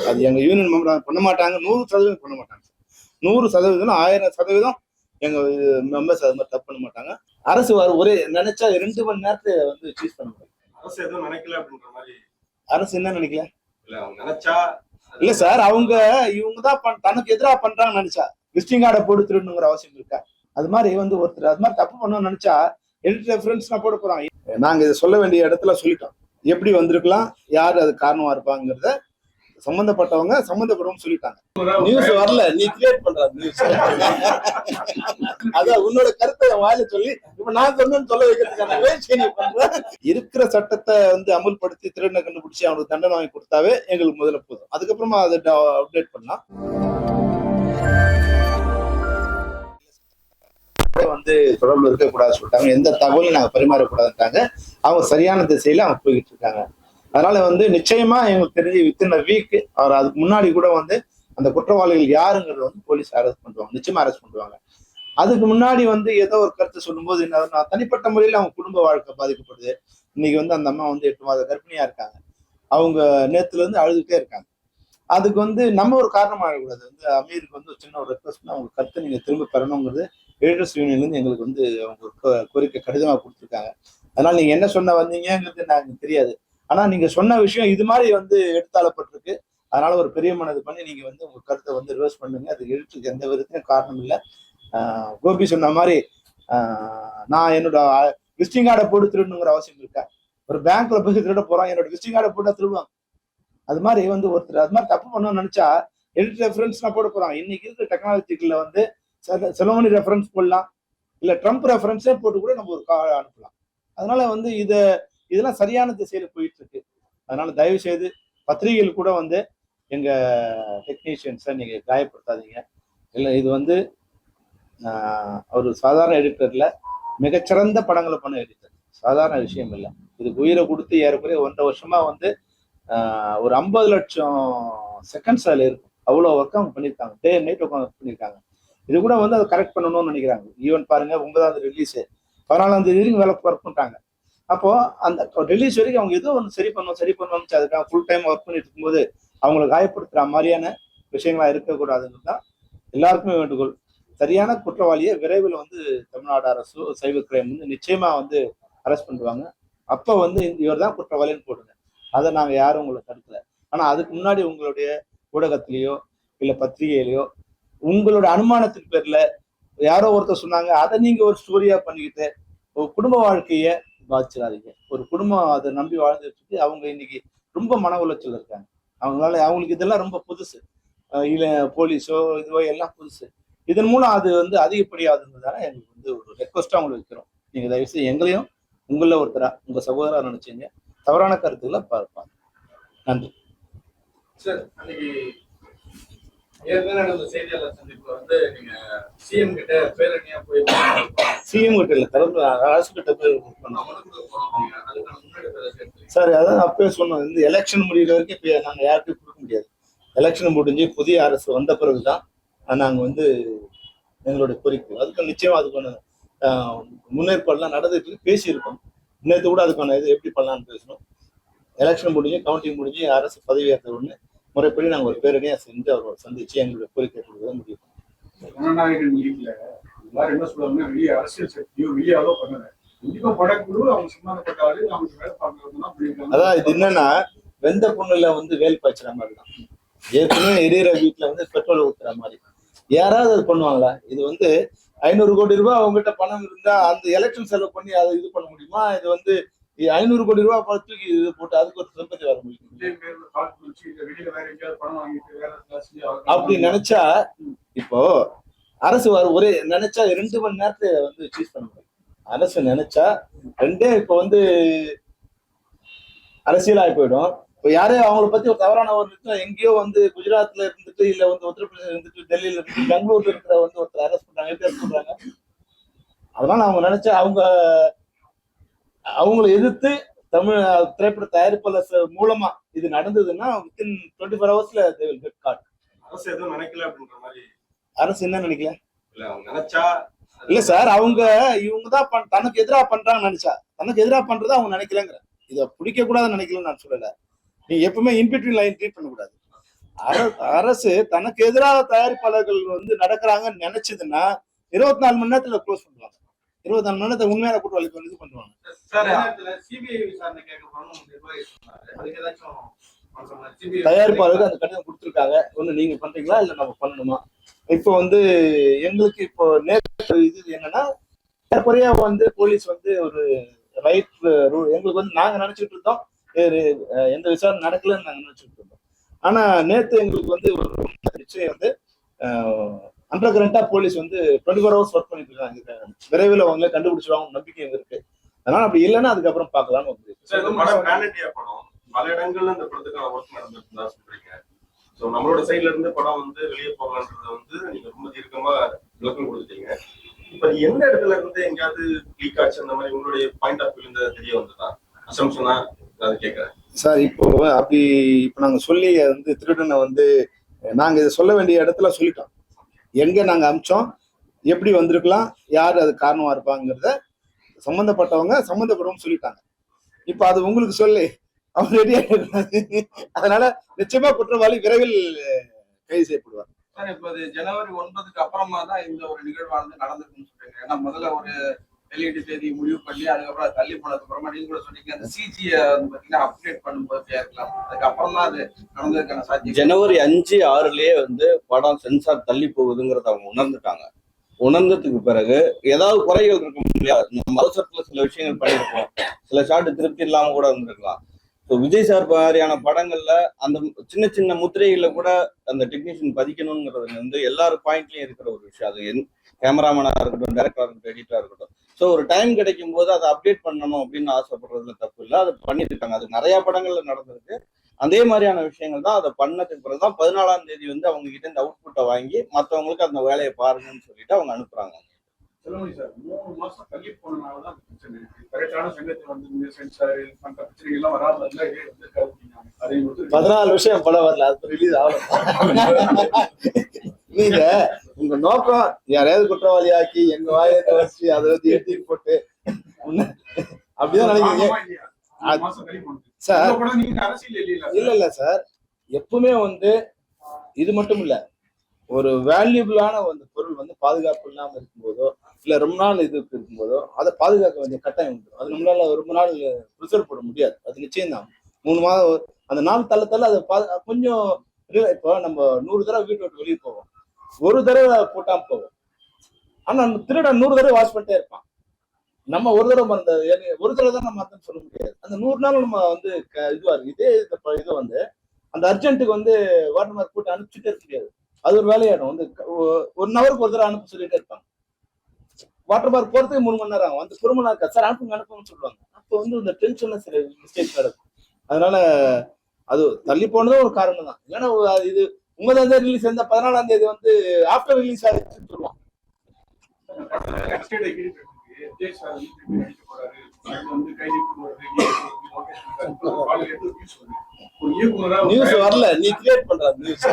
அது எங்க union member பண்ண மாட்டாங்க, 100% பண்ண மாட்டாங்க. 100%, 1000% எங்க மெம்பர்ஸ் அது மாதிரி தப்பு பண்ண மாட்டாங்க. அரசு ஒரே நினைச்சா 2 மணி நேரத்தை வந்து சீஸ் பண்ண முடியும். அரசு எதுவும் நினைக்கல அப்படின்ற மாதிரி. அரசு என்ன நினைக்கல? இல்ல அவங்க நினைச்சா இல்ல சார், இவங்க தான் தனக்கு எதிராக பண்றாங்கன்னு நினைச்சா விசிட்டிங் கார்டை போட்டு திருடணுங்கிற அவசியம் இருக்கா? அது மாதிரி வந்து ஒருத்தர் அது மாதிரி தப்பு பண்ணணும்னு நினைச்சா எடிட் ரெஃபரன்ஸ் நான் போட போறாங்க. நாங்க இதை சொல்ல வேண்டிய இடத்துல சொல்லிட்டோம். எப்படி வந்திருக்கலாம், யார் அது காரணமா இருப்பாங்கிறத சம்பந்தப்பட்டவங்க சம்பந்தப்பட்டவங்க சொல்லிட்டாங்க. நியூஸ் வரல, நீ கிரியேட் பண்ற நியூஸ். அதான் உன்னோட கருத்தை வாயில சொல்லி இப்ப நான் சொன்னேன்னு சொல்ல வைக்கிறதுக்கான முயற்சி நீ பண்ற. இருக்கிற சட்டத்தை வந்து அமுல்படுத்தி திருடனை கண்டுபிடிச்சு அவனுக்கு தண்டனை வாங்கி கொடுத்தாவே எங்களுக்கு முதல்ல போதும். அதுக்கப்புறமா அதை அப்டேட் பண்ணலாம். வந்து தொடர்பு இருக்கக்கூடாது சொல்லிட்டாங்க. எந்த தகவலையும் நாங்க பரிமாறக்கூடாதுட்டாங்க. அவங்க சரியான திசையில அவங்க போய்கிட்டு இருக்காங்க. அதனால வந்து நிச்சயமா எங்களுக்கு தெரிஞ்சு வித்தின் வீக் அவர் அதுக்கு முன்னாடி கூட வந்து அந்த குற்றவாளிகள் யாருங்கிறத வந்து போலீஸ் அரெஸ்ட் பண்ணுவாங்க, நிச்சயமா அரெஸ்ட் பண்ணுவாங்க. அதுக்கு முன்னாடி வந்து ஏதோ ஒரு கருத்து சொல்லும்போது என்ன, தனிப்பட்ட முறையில் அவங்க குடும்ப வாழ்க்கை பாதிக்கப்படுது. இன்னைக்கு வந்து அந்த அம்மா வந்து 8 மாத கர்ப்பிணியா இருக்காங்க. அவங்க நேத்துல இருந்து அழுதுகிட்டே இருக்காங்க. அதுக்கு வந்து நம்ம ஒரு காரணம் ஆகக்கூடாது. வந்து அமீருக்கு வந்து சின்ன ஒரு ரெக்வஸ்ட்னா அவங்க கருத்தை நீங்க திரும்ப பெறணுங்கிறது எடிட்டர்ஸ் யூனியன்ல இருந்து எங்களுக்கு வந்து அவங்க ஒரு கோரிக்கை கடிதமாக கொடுத்துருக்காங்க. அதனால நீங்க என்ன சொன்ன வந்தீங்கிறது எனக்கு தெரியாது. ஆனா நீங்க சொன்ன விஷயம் இது மாதிரி வந்து எடுத்தாளப்பட்டிருக்கு. அதனால ஒரு பெரிய மனது பண்ணி நீங்க வந்து உங்க கருத்தை வந்து ரிவர்ஸ் பண்ணுங்க. அதுக்கு எழுத்துக்கு எந்த விதத்திலும் காரணம் இல்லை. கோபி சொன்ன மாதிரி நான் என்னோட விசிட்டிங் கார்டை போட்டு திருடணுங்கிற அவசியம் இருக்கா? ஒரு பேங்க்ல போய் திருட போறோம், என்னோட விசிட்டிங் கார்டை போட்டா திருடுவாங்க. அது மாதிரி வந்து ஒருத்தர் அது மாதிரி தப்பு பண்ணணும்னு நினைச்சா எடிட் ரெஃபரன்ஸ் நான் போட போறாங்க. இன்னைக்கு இருக்கிற டெக்னாலஜிக்கல்ல வந்து செலவனி ரெஃபரன்ஸ் போடலாம், இல்ல ட்ரம்ப் ரெஃபரன்ஸே போட்டு கூட நம்ம ஒரு கால் அனுப்பலாம். அதனால வந்து இதெல்லாம் சரியான திசையில போயிட்டு இருக்கு. அதனால தயவு செய்து பத்திரிகைகள் கூட வந்து எங்க டெக்னீஷியன்ஸை நீங்க காயப்படுத்தாதீங்க. இல்லை, இது வந்து ஒரு சாதாரண எடிட்டர்ல மிகச்சிறந்த படங்களை பண்ண எடிட்டர், சாதாரண விஷயம் இல்லை. இதுக்கு உயிரை கொடுத்து ஏறக்குறைய 1.5 வருஷமா வந்து ஒரு 50 லட்சம் செகண்ட்ஸ் அதில் இருக்கும். அவ்வளோ ஒர்க் அவங்க பண்ணியிருக்காங்க, டே அண்ட் நைட் உட்காந்து பண்ணியிருக்காங்க. இது கூட வந்து அதை கரெக்ட் பண்ணணும்னு நினைக்கிறாங்க. ஈவன் பாருங்க, 9ஆம் ரிலீஸ் 14ஆம் தேதி வரைக்கும் வேலை ஒர்க் பண்ணிட்டாங்க. அப்போ அந்த ரிலீஸ் வரைக்கும் அவங்க ஏதோ ஒன்று சரி பண்ணுவோம் அதுக்காக ஃபுல் டைம் ஒர்க் பண்ணிட்டு இருக்கும்போது அவங்களை காயப்படுத்துற மாதிரியான விஷயங்களா இருக்கக்கூடாதுன்னு தான் எல்லாருக்குமே வேண்டுகோள். சரியான குற்றவாளியை விரைவில் வந்து தமிழ்நாடு அரசு சைபர் கிரைம் வந்து நிச்சயமா வந்து அரெஸ்ட் பண்ணுவாங்க. அப்போ வந்து இவர் தான் குற்றவாளின்னு போடுங்க. அதை நாங்கள் யாரும் உங்களை தடுக்கல. ஆனா அதுக்கு முன்னாடி உங்களுடைய ஊடகத்திலேயோ இல்லை பத்திரிகையிலையோ உங்களோட அனுமானத்தின் பேர்ல யாரோ ஒருத்தர் சொன்னாங்க, அதை நீங்க ஒரு ஸ்டோரியா பண்ணிக்கிட்டு ஒரு குடும்ப வாழ்க்கைய பாதிச்சிடாதீங்க. ஒரு குடும்பம் அதை நம்பி வாழ்ந்துட்டு அவங்க இன்னைக்கு ரொம்ப மன உளைச்சல் இருக்காங்க. அவங்களுக்கு இதெல்லாம் ரொம்ப புதுசு. இல்ல போலீஸோ இதுவோ எல்லாம் புதுசு. இதன் மூலம் அது வந்து அதிகப்படியாதுன்றதால எங்களுக்கு வந்து ஒரு ரெக்வஸ்டா உங்களுக்கு வைக்கிறோம். நீங்க தயவுசெய்து எங்களையும் உங்கள ஒருத்தரா உங்க சகோதரா நினைச்சீங்க தவறான கருத்துக்களை பார்ப்பாங்க. நன்றி சார். அன்னைக்கு ஏற்கனவே நடந்த செய்தியாளர் சந்திப்புல வந்து நீங்க சிஎம் கிட்ட பேரணியா போய் சிஎம் கிட்ட இல்ல, தரப்பு அரசு கிட்ட போய் சார். அதான் அப்பவே சொன்னோம், இந்த எலெக்ஷன் முடிகிற வரைக்கும் இப்ப நாங்க யாருக்கும் கொடுக்க முடியாது. எலெக்ஷன் முடிஞ்சு புதிய அரசு வந்த பிறகுதான் நாங்க வந்து எங்களுடைய கோரிக்கை அதுக்கு நிச்சயமா அதுக்கான முன்னேற்பாடுலாம் நடந்துட்டு பேசியிருக்கோம். நேற்று கூட அதுக்கான இது எப்படி பண்ணலாம்னு பேசணும். எலெக்ஷன் முடிஞ்சு கவுண்டிங் முடிஞ்சு அரசு பதவியேற்ற உடனே முறைப்படி நாங்கள் ஒரு பேரணியா சென்று அவரை சந்திச்சு எங்களுடைய கோரிக்கை கொடுக்க முடியும். ஜனநாயகன் மீட்ல எல்லாரும் என்ன சொல்லுவாங்கன்னா வெளியே அரசியல் சக்தியோ வெளியே அளவு பண்ணல, கண்டிப்பா படக்குழு அவங்க சம்பந்தப்பட்டாலே நமக்கு வேலை பார்க்கறதுதான். அதான் இது என்னன்னா வெந்த பொண்ணுல வந்து வேல் பாய்ச்சுற மாதிரி தான். ஏற்கனவே எரியிற வீட்டுல வந்து பெட்ரோல் ஊத்துற மாதிரி யாராவது அது பண்ணுவாங்களா? இது வந்து 500 கோடி ரூபாய் அவங்ககிட்ட பணம் இருந்தா அந்த எலெக்ஷன் செலவு பண்ணி அதை இது பண்ண முடியுமா? இது வந்து 500 கோடி ரூபாய் தூக்கி இது போட்டு அதுக்கு ஒரு சிம்பத்தி வர முடியும் அப்படி நினைச்சா இப்போ அரசு ஒரே நினைச்சா 2 மணி நேரத்தை வந்து சீஸ் பண்ண முடியும். அரசு நினைச்சா இப்போ வந்து அரசியலாகி போயிடும். இப்போ யாரையும் அவங்கள பத்தி ஒரு தவறான ஒரு எங்கேயோ வந்து குஜராத்ல இருந்துட்டு இல்ல வந்து உத்தரப்பிரதேச இருந்துட்டு டெல்லியில இருந்துட்டு பெங்களூர்ல இருக்கிற வந்து ஒருத்தர் அரெஸ்ட் பண்றாங்க, எப்படி அரெஸ்ட் பண்றாங்க? அதனால அவங்க நினைச்சா அவங்களை எதிர்த்து தமிழ் திரைப்பட தயாரிப்பாளர் மூலமா இது நடந்ததுன்னா வித்தின் 24 ஹவர்ஸ்ல அரசு எதுவும் நினைக்கல அப்படின்ற மாதிரி. அரசு என்ன நினைக்கல? இல்ல அவங்க நினைச்சா இல்ல சார், இவங்க தான் தனக்கு எதிராக பண்றாங்கன்னு நினைச்சா தனக்கு எதிராக பண்றதை அவங்க நினைக்கலங்கிற. இதை பிடிக்க கூடாதுன்னு நினைக்கலன்னு நான் சொல்லல. நீ எப்பவுமே இன்பிட்வீன் லைன் ட்ரீட் பண்ணக்கூடாது. அரசு தனக்கு எதிராக தயாரிப்பாளர்கள் வந்து நடக்கிறாங்கன்னு நினைச்சதுன்னா 24 மணி நேரத்துல க்ளோஸ் பண்ணுவாங்க. 24 மணி நேரத்துல உண்மையான குற்றவாளிக்கு இது பண்ணுவாங்க. தயாரிப்பாளருக்கு அந்த கடிதம் கொடுத்துருக்காங்க. ஒண்ணு நீங்க பண்றீங்களா இல்ல நம்ம பண்ணணுமா? இப்போ வந்து எங்களுக்கு இப்போ நேற்று இது என்னன்னா குறையா வந்து போலீஸ் வந்து ஒரு ரைட் எங்களுக்கு வந்து நாங்க நினைச்சிட்டு இருந்தோம் எந்த விசாரணை நடக்கலன்னு நாங்க நினைச்சிட்டு இருந்தோம். ஆனா நேத்து எங்களுக்கு வந்து ஒரு நிச்சயம் வந்து அண்டர் கரண்டா போலீஸ் வந்து 24 ஹவர்ஸ் ஒர்க் பண்ணிட்டு இருக்காங்க. விரைவில் அவங்களே கண்டுபிடிச்சிருவாங்க நம்பிக்கை இருக்கு. அதனால அப்படி இல்லைன்னா அதுக்கப்புறம் பார்க்கலாம்னு பல இடங்கள்ல இந்த படத்துக்கான ஒர்க் நடந்துட்டு சொல்றீங்க. ஸோ நம்மளோட சைட்ல இருந்து படம் வந்து வெளியே போகலான்றத வந்து நீங்க ரொம்ப தீர்க்கமா விளக்கம் கொடுத்துட்டீங்க. இப்ப எந்த இடத்துல இருந்து எங்கேயாவது லீக் ஆச்சு அந்த மாதிரி உங்களுடைய பாயிண்ட் ஆஃப் வியூ தெரிய வந்ததா அசம்ஷனா அதை கேட்கறேன் சார். இப்போ அப்படி இப்போ நாங்க சொல்லி வந்து திருடனை வந்து நாங்க இதை சொல்ல வேண்டிய இடத்துல சொல்லிட்டோம். எங்க நாங்க அமிச்சோம், எப்படி வந்திருக்கலாம், யார் அது காரணமா இருப்பாங்கிறத சம்பந்தப்பட்டவங்க சம்பந்தப்பட்டவங்க சொல்லிட்டாங்க. இப்ப அது உங்களுக்கு சொல்லி அவர் ரெடியா இருக்காங்க. அதனால நிச்சயமா குற்றவாளி விரைவில் கைது செய்யப்படுவார். சார், இப்ப ஜனவரி 9க்கு அப்புறமா தான் இந்த ஒரு நிகழ்வானது நடந்திருக்குன்னு சொல்றீங்க. ஏன்னா முதல்ல ஒரு வெளியீட்டு தேதி முடிவு பண்ணி அதுக்கப்புறம் அது தள்ளி போனதுக்கு அப்புறமா நீங்க கூட சொன்னீங்க அந்த சிஜியை பாத்தீங்கன்னா அப்டேட் பண்ணும்போது இருக்கலாம். அதுக்கப்புறம் தான் அது நடந்ததுக்கான சாத்தியம். ஜனவரி 5, 6லயே வந்து படம் சென்சார் தள்ளி போகுதுங்கிறத அவங்க உணர்ந்துட்டாங்க. உணர்ந்ததுக்கு பிறகு ஏதாவது குறைகள் இருக்க முடியாது. நம்ம அவசரத்துல சில விஷயங்கள் பண்ணியிருக்கோம், சில ஷாட்டு திருப்தி இல்லாம கூட இருந்திருக்கலாம். ஸோ விஜய் சார் மாதிரியான படங்கள்ல அந்த சின்ன சின்ன முத்திரைகளை கூட அந்த டெக்னீஷியன் பதிக்கணுங்கிறது வந்து எல்லாரு பாயிண்ட்லயும் இருக்கிற ஒரு விஷயம். அது கேமராமேனா இருக்கட்டும், டைரக்டரா இருக்கட்டும், எடிட்டரா இருக்கட்டும். ஸோ ஒரு டைம் கிடைக்கும் போது அதை அப்டேட் பண்ணணும் அப்படின்னு ஆசைப்படுறதுல தப்பு இல்லை. அதை பண்ணியிருக்காங்க. அது நிறைய படங்கள்ல நடந்திருக்கு. அதே மாதிரியான விஷயங்கள் தான். அதை பண்ணதுக்கு பிறகுதான் 14ஆம் தேதி வந்து அவங்க கிட்ட இந்த அவுட்புட்டை வாங்கி மற்றவங்களுக்கு அந்த வேலையை பாருங்கன்னு சொல்லிட்டு அவங்க அனுப்புறாங்க. செல்வமணி சார், 3 மாசம் தள்ளி போனதுனாலதான் பிரச்சனை இருக்கு. கரெக்டான சங்கத்தில் வந்து சென்சார் மற்ற பிரச்சனைகள் எல்லாம் வராது. 14 விஷயம் படம் வரல, அது ரிலீஸ் ஆகல. நீங்க உங்க நோக்கம் யாரையாவது குற்றவாளி ஆக்கி எங்க வாயத்தை வச்சு அதை வந்து எழுதி போட்டு அப்படிதான் நினைக்கிறீங்க சார். இல்ல சார், எப்பவுமே வந்து இது மட்டும் இல்ல, ஒரு வேல்யூபிளான ஒரு பொருள் வந்து பாதுகாப்பு இல்லாம இருக்கும்போதோ இல்ல ரொம்ப நாள் இது இருக்கும்போதோ அதை பாதுகாக்க வேண்டிய கட்டாயம் உண்டு. அது நம்மளால ரொம்ப நாள் ப்ரிசர்வ் பண்ண முடியாது. அது நிச்சயம் தான். 3 மாதம் அந்த நாள் தள்ள அதை கொஞ்சம் இப்போ நம்ம 100 தடவை வீட்டு விட்டு வெளியே போவோம், ஒரு தடவை போட்டாம போவோம். ஆனா திருடன் 100 தடவை வாஷ் பண்ணிட்டே இருப்பான். நம்ம ஒரு தடவை ஒரு தடவை தான் நம்ம சொல்ல முடியாது. அந்த 100 நாள் நம்ம வந்து இதுவா இருக்கு. இதே இது வந்து அந்த அர்ஜென்ட்டுக்கு வந்து வாட்டர் மார்க் போட்டு அனுப்பிச்சுட்டே இருக்க முடியாது. அது ஒரு வேலையாடும். வந்து 1 ஹவருக்கு ஒரு தடவை அனுப்ப சொல்லிட்டே இருப்பாங்க. வாட்டர் பார்க் போறதுக்கு 3 மணி நேரம் ஆகும். அந்த 1 மணி நேரம் சார் அனுப்புன்னு சொல்லுவாங்க. அப்போ வந்து இந்த டென்ஷன்ல சில மிஸ்டேக் நடக்கும். அதனால அது தள்ளி போனதும் ஒரு காரணம் தான். ஏன்னா இது 9ஆம் தேதி ரிலீஸ் இருந்தா 14ஆம் தேதி வந்து ஆஃப்டர் ரிலீஸ் ஆகிடுச்சுன்னு சொல்லுவாங்க. நியூஸ் வரல, நீ கிரியேட் பண்ற நியூஸ்.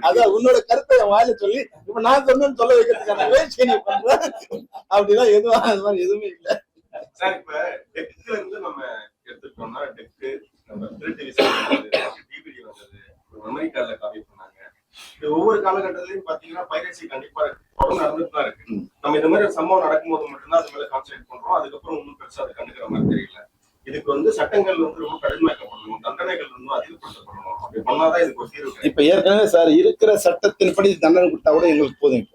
அதான் உன்னோட கருத்தை வாயில சொல்லி இப்ப நான் சொன்னு சொல்ல வைக்கிறதுக்கான முயற்சி நீ பண்ற. அப்படிதான் எதுவும் அது மாதிரி எதுவுமே இல்லை சார். இப்ப டெக்ல இருந்து நம்ம எடுத்துக்கிட்டோம்னா டெக்கு நம்ம திருட்டு டிவிடி வந்தது, மெமரி கார்டுல காப்பி பண்ணாங்க. ஒவ்வொரு காலகட்டத்திலையும் பாத்தீங்கன்னா பைரசி கண்டிப்பா தொடர்ந்து நடந்துட்டு தான் இருக்கு. நம்ம இந்த மாதிரி சம்பவம் நடக்கும்போது மட்டும்தான் அது மேல கான்சன்ட்ரேட் பண்றோம். அதுக்கப்புறம் ஒன்றும் பெருசா அதை கண்டுக்கிற மாதிரி தெரியல. இதுக்கு வந்து சட்டங்கள் வந்து ரொம்ப கடுமையாக்கப்படணும், தண்டனைகள் வந்து அதிகப்படுத்தப்படணும். அப்படி பண்ணாதான் இதுக்கு ஒரு தீர்வு. இப்ப ஏற்கனவே சார் இருக்கிற சட்டத்தின்படி தண்டனை கொடுத்தா கூட எங்களுக்கு போதும்.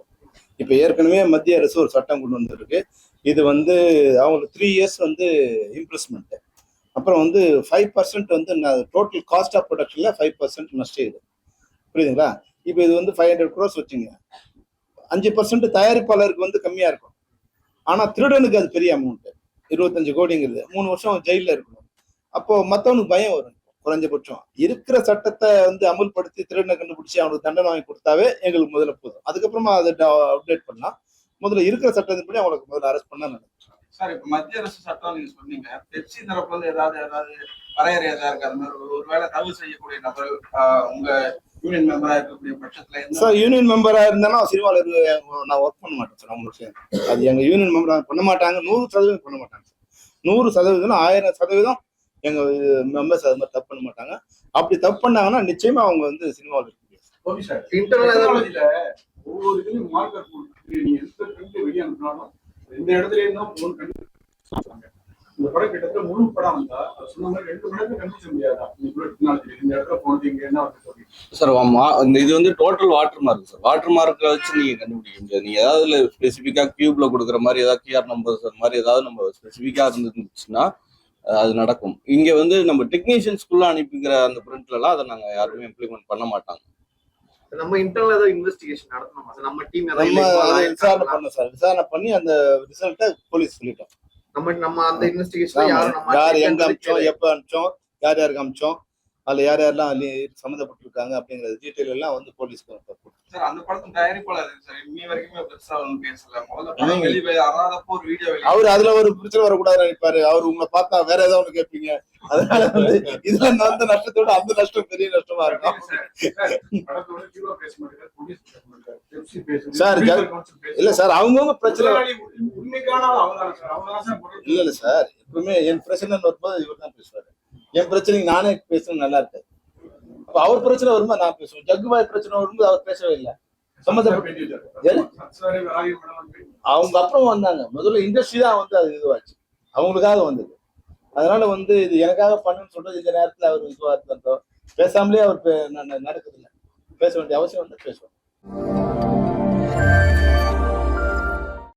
இப்ப ஏற்கனவே மத்திய அரசு ஒரு சட்டம் கொண்டு வந்திருக்கு. இது வந்து அவங்களுக்கு 3 இயர்ஸ் வந்து இம்ப்ரெஸ்மெண்ட், அப்புறம் வந்து 5% வந்து டோட்டல் காஸ்ட் ஆஃப் ப்ரொடக்ஷன்ல 5% நஷ்டம். புரியுதுங்களா? இப்ப இது வந்து 500 crores வச்சுங்க, 5% தயாரிப்பாளருக்கு வந்து கம்மியா இருக்கும். ஆனா திருடனுக்கு அது பெரிய அமௌண்ட், 25 கோடிங்கிறது. 3 வருஷம் ஜெயில இருக்கணும். அப்போ மத்தவனுக்கு பயம் வரும். குறைஞ்சபட்சம் இருக்கிற சட்டத்தை வந்து அமுல்படுத்தி திருடனை கண்டுபிடிச்சி அவனுக்கு தண்டனை வாங்கி கொடுத்தாவே எங்களுக்கு முதல்ல போதும். அதுக்கப்புறமா அதை அப்டேட் பண்ணா முதல்ல இருக்கிற சட்டத்தின்படி அவங்களுக்கு முதல்ல அரெஸ்ட் பண்ணா நடக்கும். சார், இப்ப மத்திய அரசு சட்டம் நீங்க சொன்னீங்க, பெப்சி தரப்புல இருந்து ஏதாவது வரையறை ஏதாவது இருக்கு? அது மாதிரி ஒருவேளை தவறு செய்யக்கூடிய நபர்கள் உங்க யூனியன் மெம்பரா இருக்கக்கூடிய பட்சத்துல சார், யூனியன் மெம்பரா இருந்தாலும் சினிமாவில் நான் ஒர்க் பண்ண மாட்டேன் சார். அவங்களுக்கு அது எங்க யூனியன் மெம்பரா பண்ண மாட்டாங்க. 100% பண்ண மாட்டாங்க. 100% 1000% எங்க மெம்பர்ஸ் அது மாதிரி தப்பு பண்ண மாட்டாங்க. அப்படி தப்பு பண்ணாங்கன்னா நிச்சயமா அவங்க வந்து சினிமாவில் இருக்க முடியாது. Okay sir. இன்டர்னல் டெக்னாலஜில ஒவ்வொரு இதுலயும் மார்க்கர் போட்டு நீங்க எந்த கண்டு வெளியே அனுப்பினாலும் எந்த இடத்துல இருந்தும் போன் கண்டு சொல்றாங்க. இந்த படம் கிட்டத்தட்ட முழு படம் வந்தா அது சொன்ன மாதிரி 2 மணி நேரத்துல கண்டுபிடிக்க முடியாதா? டெக்னாலஜி இந்த இடத்துல போனீங்க என்ன சொல்லி சார் இந்த இது வந்து total water mark sir. Water மார்க்கை வச்சு நீங்க கண்டுபிடிக்க முடியாது. நீங்க ஏதாவது ஸ்பெசிஃபிக்கா கியூப்ல கொடுக்குற மாதிரி ஏதாவது கியூஆர் நம்பர்ஸ் மாதிரி ஏதாவது நம்ம ஸ்பெசிஃபிக்கா இருந்துச்சுன்னா அது நடக்கும். இங்க வந்து நம்ம டெக்னீஷியன்ஸ்குள்ள அனுப்பிக்கிற அந்த பிரிண்ட்ல எல்லாம் அதை நாங்க யாருமே இம்ப்ளிமெண்ட் பண்ண மாட்டாங்க. நம்ம இன்டர்னல் ஏதாவது இன்வெஸ்டிகேஷன் நடத்தணுமா சார்? நம்ம டீம் நம்ம அதை விசாரணை பண்ணோம் சார். விசாரணை பண்ணி அந்த ரிசல்ட்டை போலீஸ் சொல்லிட்டோம். நம்ம அந்த இன்வெஸ்டிகேஷன் யார் எங்க அமிச்சோம், எப்ப அமிச்சோம், யார் யாருக்கு அமிச்சோம், அதுல யார் யாரெல்லாம் சம்மந்தப்பட்டிருக்காங்க அப்படிங்கிற டீட்டெயில் எல்லாம் வந்து போலீஸ்க்கு. சார் அந்த படத்தின் தயாரிப்பாளர் சார் இன்னி வரைக்குமே பெருசா ஒன்றும் பேசல. முதல்ல படம் வெளியே அறாதப்போ ஒரு வீடியோ அவரு அதுல ஒரு பிரச்சனை வரக்கூடாதுன்னு நினைப்பாரு. அவரு உங்களை பார்த்தா வேற ஏதாவது ஒண்ணு கேட்பீங்க. அதனால வந்து இதுல அந்த நஷ்டத்தோட அந்த நஷ்டம் பெரிய நஷ்டமா இருக்கும் சார். இல்ல சார், அவங்கவுங்க பிரச்சனை இல்ல சார். எப்பவுமே என் பிரச்சனை வரும்போது இவர் தான் பேசுவாரு. என் பிரச்சனைக்கு நானே பேசணும் நல்லா இருக்காது. அப்ப அவர் பிரச்சனை வரும்போது நான் பேசுவேன். ஜக்குபாய் பிரச்சனை வரும்போது அவர் பேசவே இல்லை. அவங்க அப்புறம் வந்தாங்க. முதல்ல இண்டஸ்ட்ரி தான் வந்து அது இதுவாச்சு, அவங்களுக்காக வந்தது. அதனால வந்து இது எனக்காக பண்ணுன்னு சொல்றது இந்த நேரத்துல அவர் இதுவா இருந்தோம் பேசாமலே அவர் நடக்குது இல்லை. பேச வேண்டிய அவசியம் வந்து பேசுவோம்.